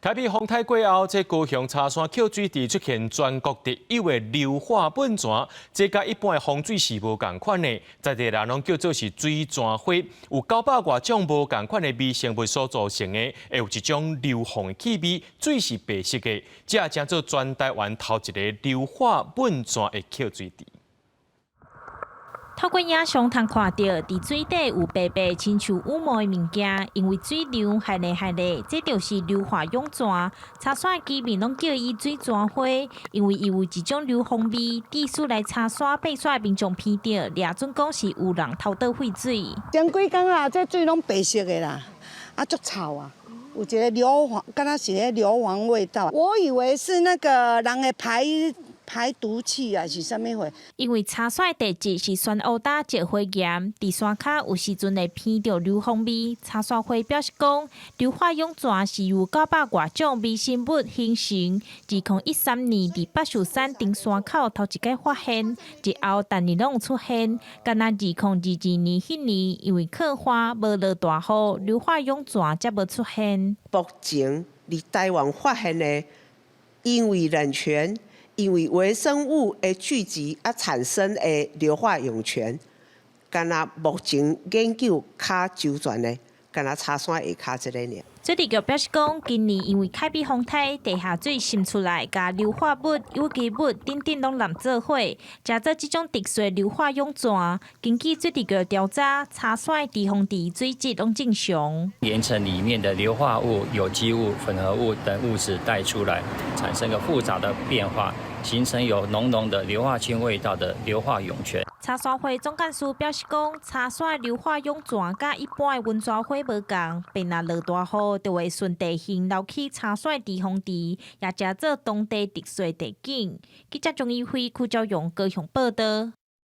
台北风台过后，这高雄茶山扣水池出现全国第一位硫化苯泉，这甲一般的风水是无共款的，在地人拢叫做是水泉花，有900多种无共款的微生物所造成的，会有一种硫磺的气味，水是白色的，这也叫做全台湾头一个硫化苯泉的扣水池。 透过影像通看到，伫水底有白白亲像羽毛的物件，因为水流海咧，这就是硫化涌泉。茶山居民拢叫伊水泉花，因为伊有一种硫磺味。技术来茶山爬山民众闻到，抓准讲是有人偷倒废水。前几工啊，这水拢白色的啦，啊，足臭啊，有一个硫磺，敢若是个硫磺味道。我以为是那个人的排毒气啊，是啥物货？因为茶山地质是酸乌搭石灰岩，伫山骹有时阵会闻到硫磺味。茶山花表示讲，硫化涌泉是由900多种微生物形成。2013年伫八树山顶山口头一摆发现，之后逐年拢有出现。敢若2022年迄年，因为刻花无落大雨，硫化涌泉才无出现。目前伫台湾发现的，因为冷泉。 因为微生物的聚集而产生的硫化涌泉，敢若目前研究较周全的，敢若茶山下骹这个尔。水利局表示讲，今年因为凯比风台地下水渗出来，甲硫化物、有机物等等拢揽做伙，加做这种特殊的硫化涌泉。根据水利局调查，茶山地方地水质拢正常。岩层里面的硫化物、有机物、混合物等物质带出来，产生个复杂的变化，形成有浓浓的硫化氢味道的硫化涌泉。 茶山会总干事表示讲，茶山硫化涌泉甲一般的温泉花无共，便若落大雨，就会顺地形流去茶山地方地，也加做当地特殊地景。记者钟义辉、邱昭勇高雄报道。